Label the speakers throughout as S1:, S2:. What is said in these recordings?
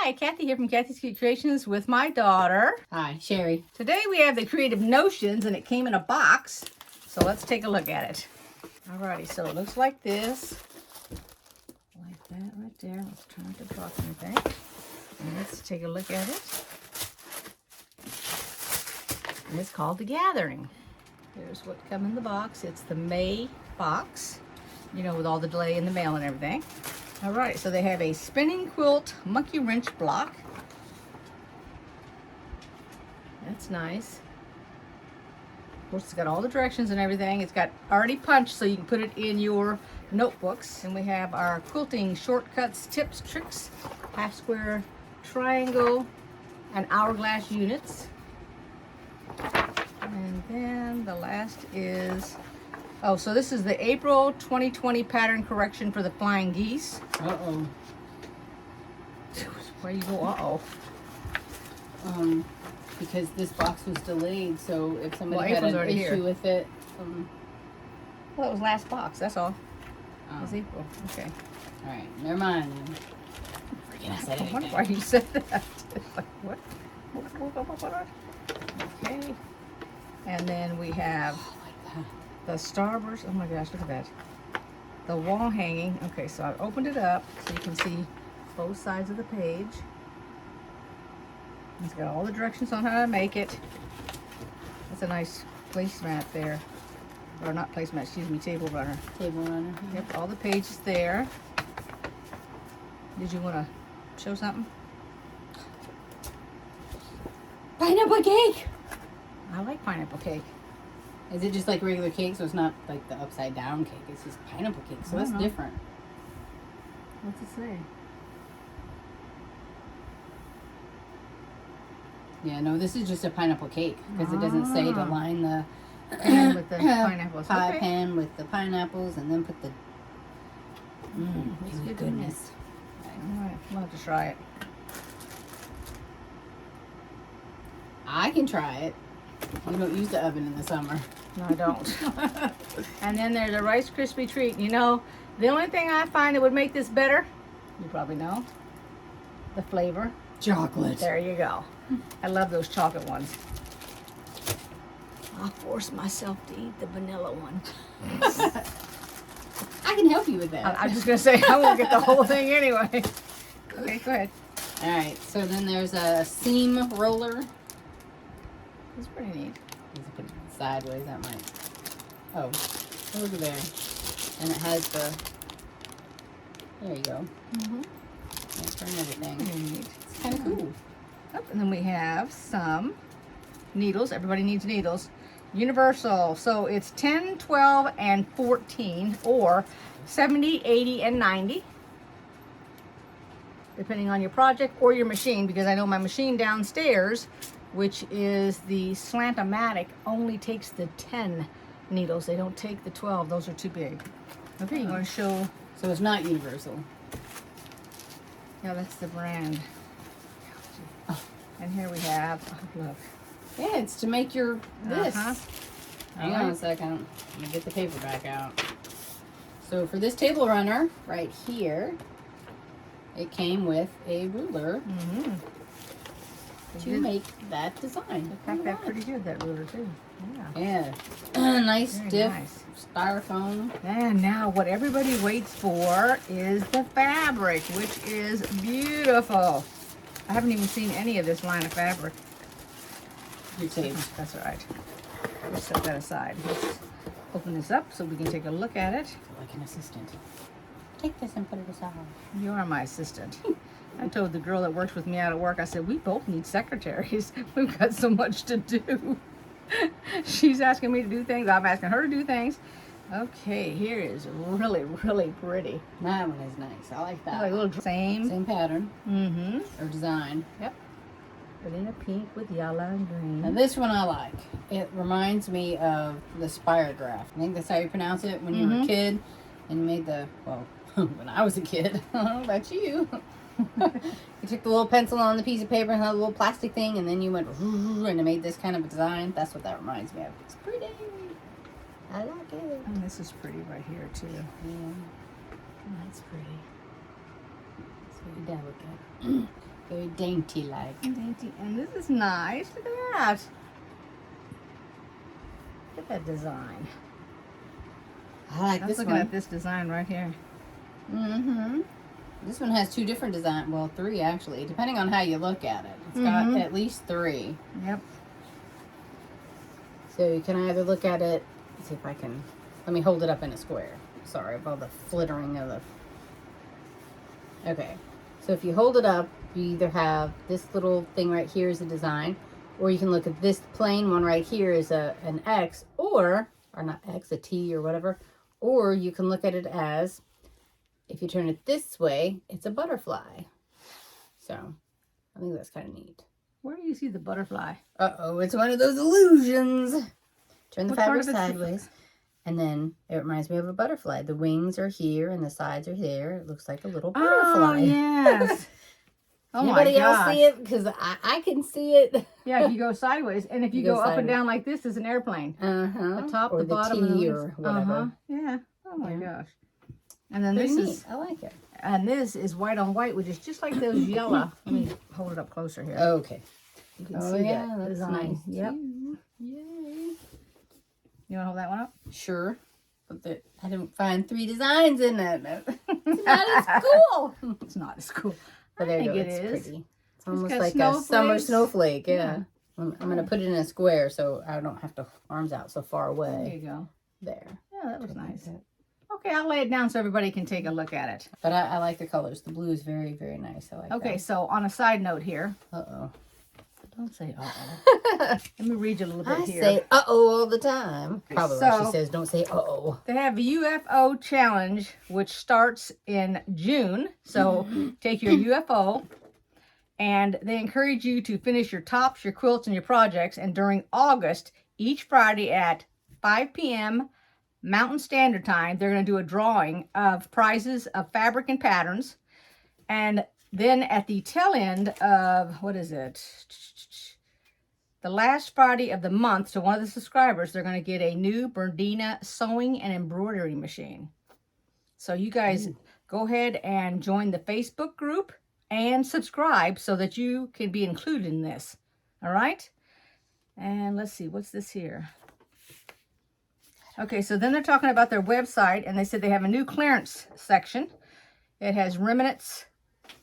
S1: Hi, Kathy here from Kathy's Cute Creations with my daughter.
S2: Hi, Sherry.
S1: Today we have the Creative Notions and it came in a box. So let's take a look at it. Alrighty, so it looks like this. Like that right there. Let's try not to drop anything. And let's take a look at it. And it's called The Gathering. Here's what come in the box. It's the May box, you know, with all the delay in the mail and everything. All right, so they have a spinning quilt monkey wrench block. That's nice. Of course, it's got all the directions and everything. It's got already punched so you can put it in your notebooks. And we have our quilting shortcuts, tips, tricks, half square, triangle, and hourglass units. And then the last is, oh, so this is the April 2020 pattern correction for the flying geese.
S2: Uh-oh.
S1: Where you go, uh-oh?
S2: Because this box was delayed, so if somebody
S1: Well,
S2: had
S1: April's
S2: an issue with it,
S1: well, it was last box, that's all.
S2: oh.
S1: It was April, okay.
S2: All right, never mind then. Freaking I said
S1: I wonder
S2: anything.
S1: why you said that. Like, what? Okay. And then we have the starburst. Oh my gosh, look at that. The wall hanging. Okay, so I opened it up so you can see both sides of the page. It's got all the directions on how to make it. That's a nice placemat there. Or not placemat, excuse me, table runner.
S2: Table runner.
S1: Yep, all the pages there. Did you want to show something?
S2: Pineapple cake!
S1: I like pineapple cake.
S2: Is it just like regular cake, so it's not like the upside down cake? It's just pineapple cake, so that's different.
S1: What's it say?
S2: Yeah, no, this is just a pineapple cake because it doesn't say to line the
S1: And with the pineapples.
S2: pie
S1: Okay.
S2: pan with the pineapples and then put the
S1: That's good, isn't it? Alright, we'll have to try it.
S2: I can try it. You don't use the oven in the summer.
S1: No, I don't. And then there's a Rice Krispie treat. You know, the only thing I find that would make this better, you probably know, the flavor.
S2: Chocolate.
S1: There you go. I love those chocolate ones. I'll force myself to eat the vanilla one.
S2: I can help you with that.
S1: I'm just going to say, I won't get the whole thing anyway. Okay, go ahead.
S2: All right, so then there's a seam roller.
S1: It's pretty neat.
S2: Let's put it sideways, that might. Oh, over there. And it has the, there you go. That's for everything.
S1: Pretty neat.
S2: It's kind of cool.
S1: Oh, and then we have some needles. Everybody needs needles. Universal. So it's 10, 12, and 14, or 70, 80, and 90. Depending on your project or your machine, because I know my machine downstairs, which is the Slant-O-Matic, only takes the 10 needles. They don't take the 12. Those are too big. Okay, you want to show?
S2: So it's not universal.
S1: Yeah, that's the brand. Oh, and here we have, oh, look.
S2: Yeah, it's to make your this. Hang on a
S1: Alright.
S2: second. I'm gonna get the paper back out. So for this table runner right here, it came with a ruler to make that design.
S1: They packed that pretty good, that ruler too.
S2: Yeah. Nice
S1: Very
S2: stiff
S1: nice.
S2: styrofoam.
S1: And now what everybody waits for is the fabric, which is beautiful. I haven't even seen any of this line of fabric.
S2: Your tape.
S1: That's all right. Let's set that aside. Let's open this up so we can take a look at it.
S2: Like an assistant. Take this and put it aside.
S1: You are my assistant. I told the girl that works with me out at work, I said, we both need secretaries. We've got so much to do. She's asking me to do things. I'm asking her to do things. Okay, here is really, really pretty.
S2: That one is nice. I like that.
S1: Like a little same.
S2: pattern. Or design.
S1: Yep. But in a pink with yellow and green.
S2: Now this one I like. It reminds me of the Spirograph. I think that's how you pronounce it when you were a kid and you made the, well, when I was a kid. I don't know about you. You took the little pencil on the piece of paper and had a little plastic thing and then you went and it made this kind of a design. That's what that reminds me of. It's pretty. I like it.
S1: And this is pretty right here too.
S2: Yeah.
S1: Oh, that's pretty. That's
S2: very delicate. Very dainty-like.
S1: Dainty. And this is nice. Look at that. Look at that design.
S2: I like
S1: I was
S2: this
S1: looking
S2: one.
S1: at this design right here.
S2: Mm-hmm. This one has 2 different designs. Well, 3 actually, depending on how you look at it. It's got at least 3.
S1: Yep.
S2: So you can either look at it. Let's see if I can. Let me hold it up in a square. Sorry about the flittering of the. Okay. So if you hold it up, you either have this little thing right here is a design, or you can look at this plain one right here is an X, or not X, a T or whatever, or you can look at it as, if you turn it this way, it's a butterfly. So I think that's kind of neat.
S1: Where do you see the butterfly?
S2: Uh-oh, it's one of those illusions. Turn the
S1: What part
S2: fabric
S1: of it's
S2: sideways. And then it reminds me of a butterfly. The wings are here and the sides are there. It looks like a little butterfly.
S1: Oh, yes. Oh,
S2: Anybody
S1: my
S2: else
S1: gosh.
S2: see it? Because I can see it.
S1: Yeah, if you go sideways. And if you go up and down like this, is an airplane.
S2: Uh-huh.
S1: The top,
S2: or
S1: the bottom, and the
S2: T
S1: wings.
S2: or whatever.
S1: Yeah. Oh, my
S2: Yeah.
S1: gosh. And then
S2: Pretty
S1: this
S2: neat.
S1: is...
S2: I like it.
S1: And this is white on white, which is just like those yellow. Let me hold it up closer here.
S2: Okay.
S1: You can
S2: Oh,
S1: see
S2: yeah,
S1: that
S2: that's
S1: design.
S2: nice.
S1: Yep.
S2: Too. Yay.
S1: You want to hold that one up?
S2: Sure. But I didn't find 3 designs in it. It's not as cool.
S1: It's not as cool.
S2: But there you go.
S1: think it
S2: It's
S1: is.
S2: pretty. It's almost
S1: got
S2: like a summer
S1: snowflakes.
S2: snowflake. Yeah.
S1: Yeah.
S2: I'm going to put it in a square so I don't have to arms out so far
S1: There
S2: away.
S1: you go.
S2: There.
S1: Yeah, that was nice. Okay, I'll lay it down so everybody can take a look at it.
S2: But I like the colors. The blue is very, very nice. I like
S1: Okay, so on a side note here.
S2: that. Uh-oh.
S1: Don't say uh-oh. Let me read you a little bit
S2: I
S1: here.
S2: say uh-oh all the time. Probably why she
S1: So-
S2: says don't say uh-oh.
S1: They have a UFO challenge, which starts in June. So take your UFO, and they encourage you to finish your tops, your quilts, and your projects. And during August, each Friday at 5 p.m. Mountain Standard Time, they're going to do a drawing of prizes of fabric and patterns. And then at the tail end of, what is it? The last Friday of the month, to one of the subscribers, they're going to get a new Bernina sewing and embroidery machine. So you guys go ahead and join the Facebook group and subscribe so that you can be included in this. All right? And let's see, what's this here? Okay, so then they're talking about their website, and they said they have a new clearance section. It has remnants,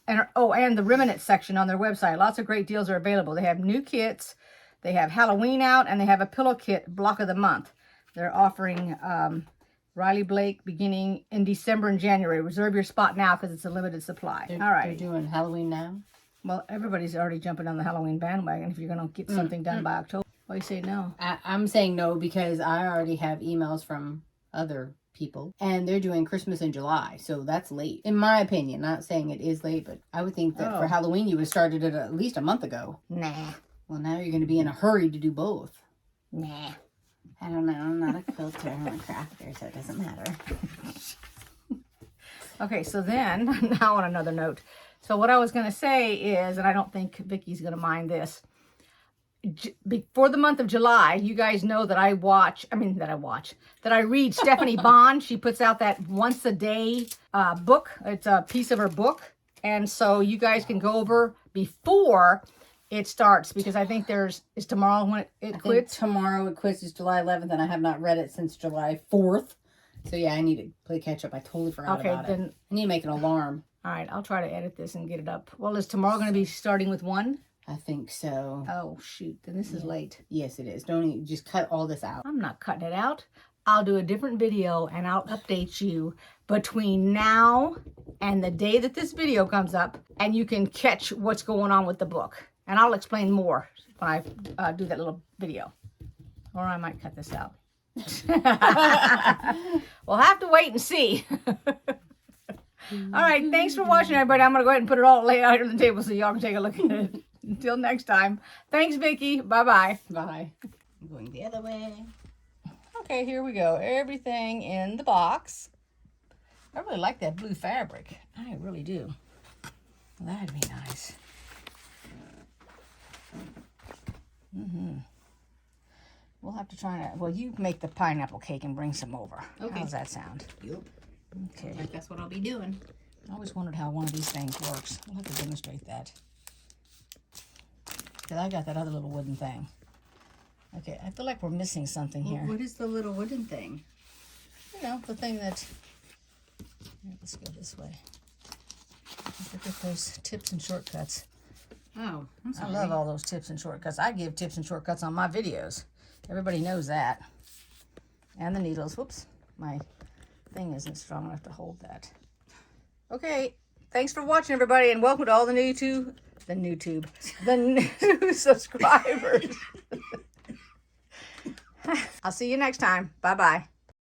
S1: and the remnant section on their website. Lots of great deals are available. They have new kits. They have Halloween out, and they have a pillow kit block of the month. They're offering Riley Blake beginning in December and January. Reserve your spot now because it's a limited supply. All right.
S2: They're doing Halloween now?
S1: Well, everybody's already jumping on the Halloween bandwagon if you're going to get something done by October. Why you say no?
S2: I'm saying no because I already have emails from other people, and they're doing Christmas in July, so that's late. In my opinion, not saying it is late, but I would think that for Halloween you would have started it at least a month ago.
S1: Nah.
S2: Well, now you're going to be in a hurry to do both.
S1: Nah.
S2: I don't know. I'm not a quilter. I'm a crafter, so it doesn't matter.
S1: Okay, so then, now on another note. So what I was going to say is, and I don't think Vicky's going to mind this, for the month of July, you guys know that I read Stephanie Bond. She puts out that once a day book. It's a piece of her book. And so you guys can go over before it starts, because I think is tomorrow when it quits?
S2: Tomorrow it quits is July 11th, and I have not read it since July 4th. So yeah, I need to play catch up. I totally forgot about it. I need to make an alarm.
S1: All right, I'll try to edit this and get it up. Well, is tomorrow going to be starting with 1?
S2: I think so.
S1: Oh, shoot. Then this is late.
S2: Yes, it is. Don't even, just cut all this out.
S1: I'm not cutting it out. I'll do a different video and I'll update you between now and the day that this video comes up, and you can catch what's going on with the book. And I'll explain more when I do that little video. Or I might cut this out. We'll have to wait and see. All right, thanks for watching, everybody. I'm going to go ahead and put it all laid out on the table so y'all can take a look at it. Until next time. Thanks, Vicky. Bye-bye.
S2: Bye. I'm going the other way.
S1: Okay, here we go. Everything in the box. I really like that blue fabric. I really do. That'd be nice. We'll have to try that. Well, you make the pineapple cake and bring some over.
S2: Okay.
S1: How's that sound?
S2: Yep.
S1: Okay.
S2: I think that's what I'll be doing.
S1: I always wondered how one of these things works. I'll have to demonstrate that. Because I got that other little wooden thing. Okay, I feel like we're missing something here.
S2: What is the little wooden thing?
S1: You know, the thing that... Let's go this way. Look at those tips and shortcuts.
S2: Oh, I'm
S1: I
S2: sorry.
S1: love all those tips and shortcuts. I give tips and shortcuts on my videos. Everybody knows that. And the needles. Whoops. My thing isn't strong enough to hold that. Okay. Thanks for watching, everybody, and welcome to all the new subscribers. I'll see you next time. Bye-bye.